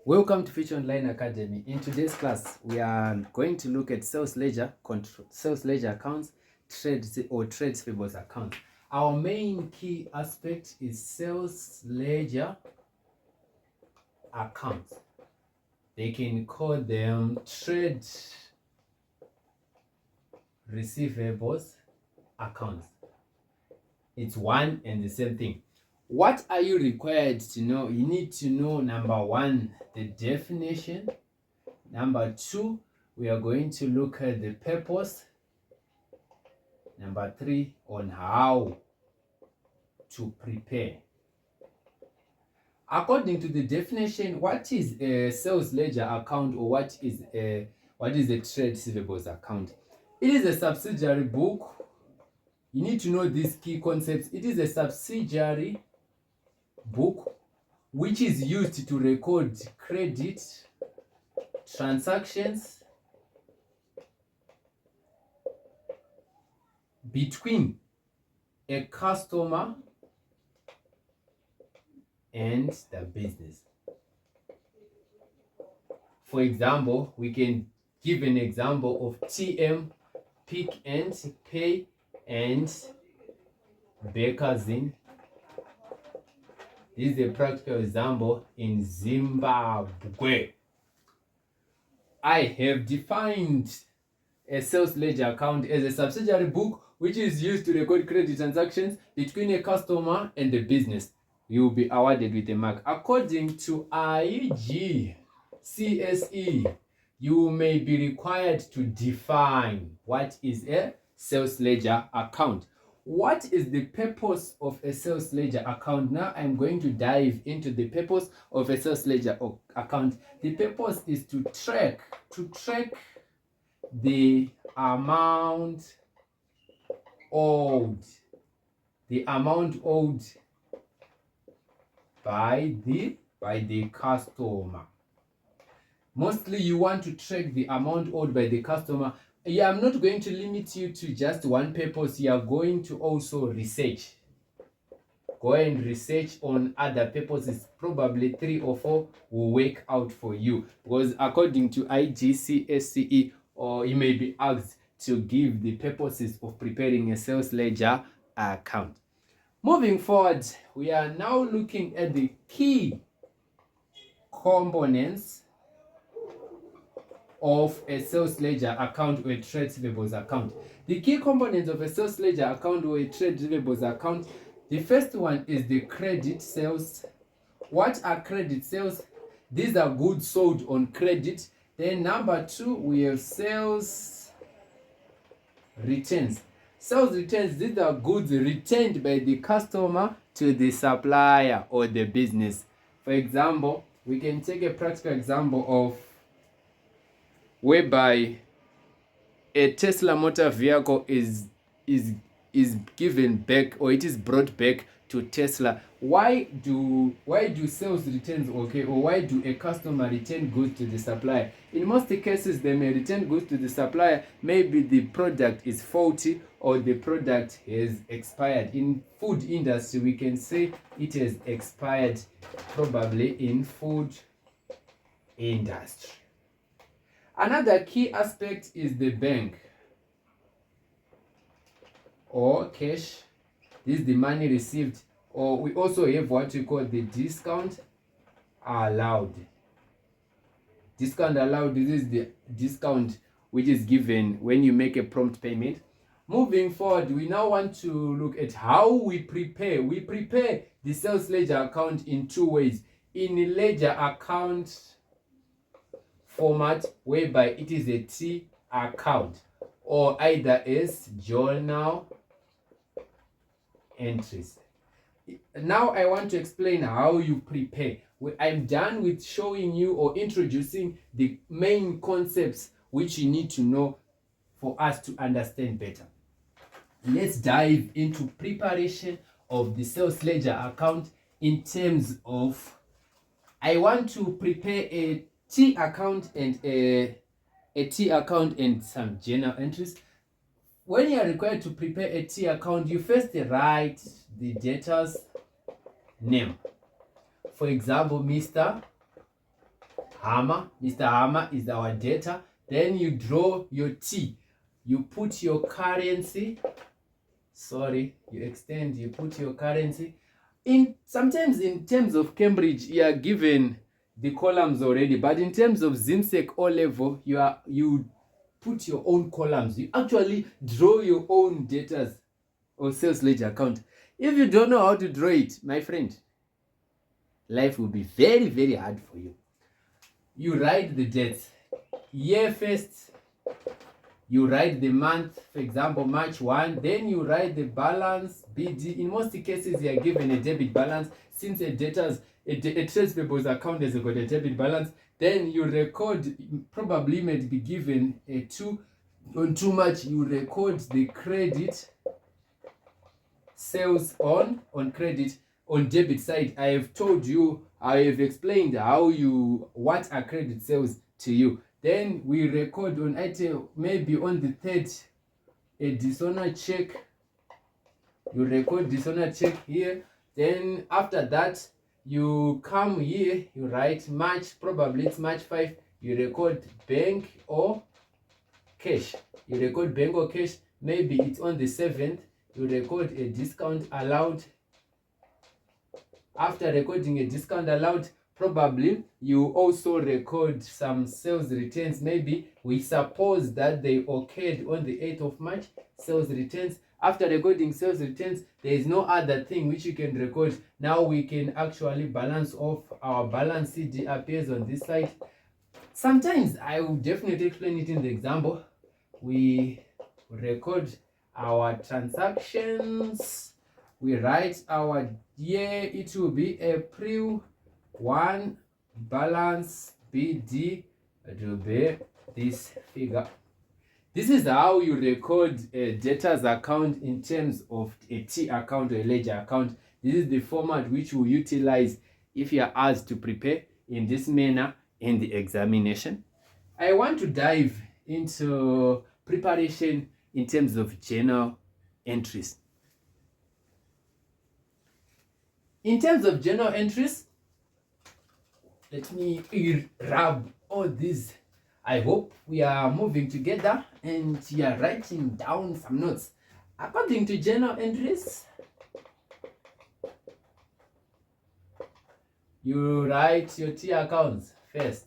Welcome to Future Online Academy. In today's class, we are going to look at sales ledger, sales ledger accounts, trades or trade payables accounts. Our main key aspect is sales ledger accounts. They can call them trade receivables accounts. It's one and the same thing. What are you required to know? You need to know, number one, the definition. Number two, we are going to look at the purpose. Number three, on how to prepare. According to the definition, what is a sales ledger account, or what is a trade receivables account? It is a subsidiary book. You need to know these key concepts. It is a subsidiary book which is used to record credit transactions between a customer and the business. For example, we can give an example of TM, Pick and Pay, and Bakerzin. This is a practical example in Zimbabwe. I have defined a sales ledger account as a subsidiary book which is used to record credit transactions between a customer and the business. You will be awarded with a mark. According to IGCSE, you may be required to define what is a sales ledger account. What is the purpose of a sales ledger account? Now I'm going to dive into the purpose of a sales ledger account. The purpose is to track the amount owed by the customer. Mostly you want to track the amount owed by the customer. Yeah, I'm not going to limit you to just one purpose. You are going to also research. Go and research on other purposes. Probably 3 or 4 will work out for you. Because according to IGCSE, or you may be asked to give the purposes of preparing a sales ledger account. Moving forward, we are now looking at the key components of a sales ledger account or a trade receivables account. The key components of a sales ledger account or a trade receivables account, the first one is the credit sales. What are credit sales? These are goods sold on credit. Then number 2, we have sales returns. Sales returns, these are goods returned by the customer to the supplier or the business. For example, we can take a practical example of whereby a Tesla motor vehicle is given back, or it is brought back to Tesla. Why do sales returns occur, or why do a customer return goods to the supplier? In most cases, they may return goods to the supplier. Maybe the product is faulty or the product has expired. In food industry, we can say it has expired, probably in food industry. Another key aspect is the bank or cash. This is the money received, or we also have what we call the discount allowed. Discount allowed, this is the discount which is given when you make a prompt payment. Moving forward, we now want to look at how we prepare. We prepare the sales ledger account in 2 ways. In a ledger account format, whereby it is a T account, or either as journal entries. Now I want to explain how you prepare. I'm done with showing you or introducing the main concepts which you need to know for us to understand better. Let's dive into preparation of the sales ledger account in terms of, I want to prepare a T account and a T account and some journal entries. When you are required to prepare a T account, you first write the debtor's name. For example, Mr. Hammer. Mr. Hammer is our debtor. Then you draw your T. You put your currency. Sorry, you extend, you put your currency. Sometimes in terms of Cambridge, you are given the columns already, but in terms of ZIMSEC O level, you put your own columns. You actually draw your own debtors or sales ledger account. If you don't know how to draw it, my friend, life will be very, very hard for you. You write the dates. Year first, you write the month, for example, March 1. Then you write the balance, BD. In most cases, you are given a debit balance. Since a trade payables account has got a debit balance, then you record, probably may be given a 2. On too much, you record the credit sales on credit. On debit side, I have told you, I have explained what are credit sales to you. Then we record on item, maybe on the 3rd, a dishonor check. You record dishonor check here. Then after that, you come here, you write March, probably it's March 5. You record bank or cash. You record bank or cash. Maybe it's on the 7th. You record a discount allowed. After recording a discount allowed, probably you also record some sales returns. Maybe we suppose that they occurred on the 8th of March, sales returns. After recording sales returns, there is no other thing which you can record. Now we can actually balance off. Our balance CD appears on this side. Sometimes I will definitely explain it in the example. We record our transactions. We write our year. It will be April 1, balance BD. It will be this figure. This is how you record a debtors account in terms of a T account or a ledger account. This is the format which we utilize if you are asked to prepare in this manner in the examination. I want to dive into preparation in terms of journal entries. In terms of journal entries, let me rub all these. I hope we are moving together and you are writing down some notes. According to journal entries, you write your T accounts first.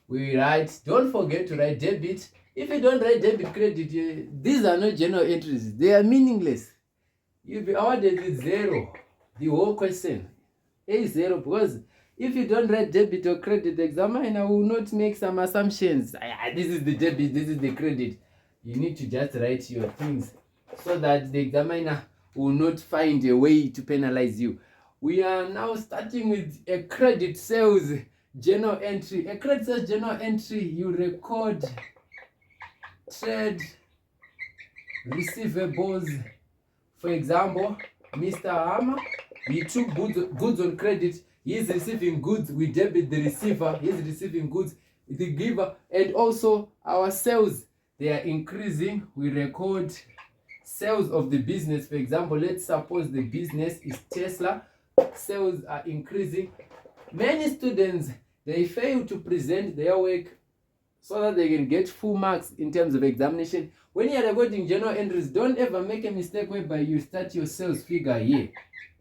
We write, don't forget to write debit. If you don't write debit, credit, these are not journal entries. They are meaningless. You'll be awarded with 0. The whole question is 0, because if you don't write debit or credit, the examiner will not make some assumptions. This is the debit, this is the credit. You need to just write your things so that the examiner will not find a way to penalize you. We are now starting with a credit sales journal entry. A credit sales journal entry, you record trade receivables. For example, Mr. Hammer, he took goods on credit. He is receiving goods. We debit the receiver. He is receiving goods, the giver. And also our sales, they are increasing. We record sales of the business. For example, let's suppose the business is Tesla. Sales are increasing. Many students, they fail to present their work so that they can get full marks in terms of examination. When you are recording journal entries, don't ever make a mistake whereby you start your sales figure here.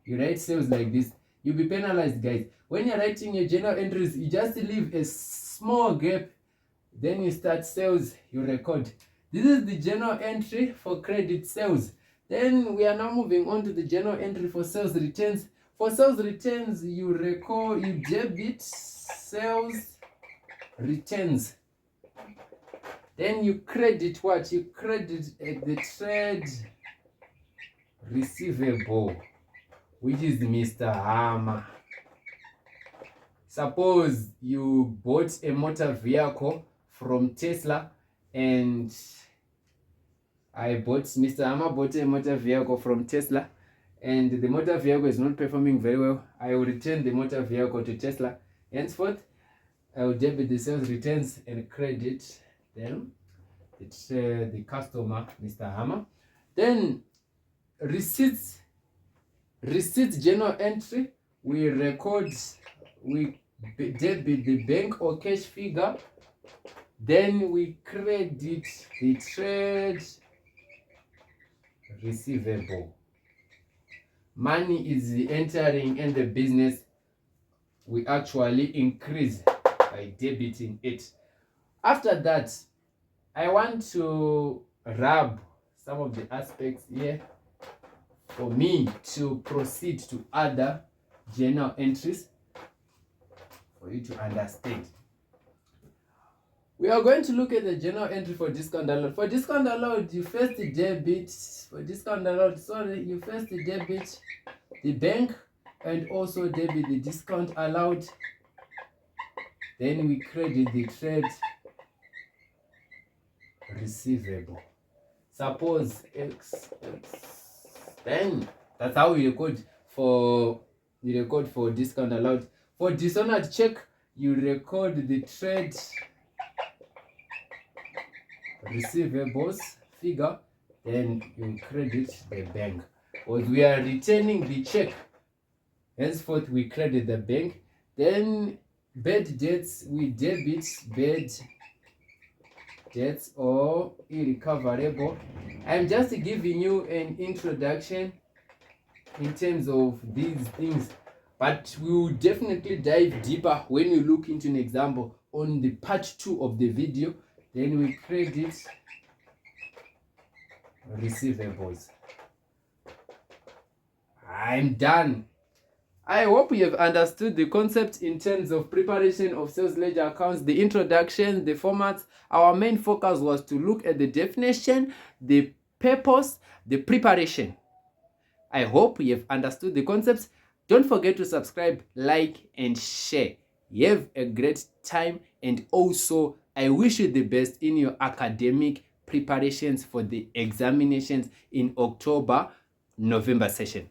You write sales like this. You'll be penalized, guys. When you're writing your journal entries, you just leave a small gap. Then you start sales, you record. This is the journal entry for credit sales. Then we are now moving on to the journal entry for sales returns. For sales returns, you record, you debit sales returns. Then you credit what? You credit the trade receivable, which is Mr. Hammer. Suppose you bought a motor vehicle from Tesla, and Mr. Hammer bought a motor vehicle from Tesla, and the motor vehicle is not performing very well. I will return the motor vehicle to Tesla. Henceforth, I will debit the sales returns and credit them. It's the customer, Mr. Hammer. Then receipts journal entry. we debit the bank or cash figure, then we credit the trade receivable. Money is entering in the business, we actually increase by debiting it. After that, I want to rub some of the aspects here for me to proceed to other journal entries for you to understand. We are going to look at the journal entry for discount allowed. For discount allowed, you first debit, you first debit the bank and also debit the discount allowed. Then we credit the trade receivable. Suppose X. Then that's how we record for discount allowed. For dishonored check, you record the trade receivables figure, then you credit the bank. Because we are returning the check, henceforth we credit the bank. Then bad debts, we debit bad debts or irrecoverable. I'm just giving you an introduction in terms of these things, but we will definitely dive deeper when you look into an example on the part 2 of the video. Then we credit receivables. I'm done. I hope you have understood the concept in terms of preparation of sales ledger accounts, the introduction, the formats. Our main focus was to look at the definition, the purpose, the preparation. I hope you have understood the concepts. Don't forget to subscribe, like, and share. You have a great time, and also I wish you the best in your academic preparations for the examinations in October, November session.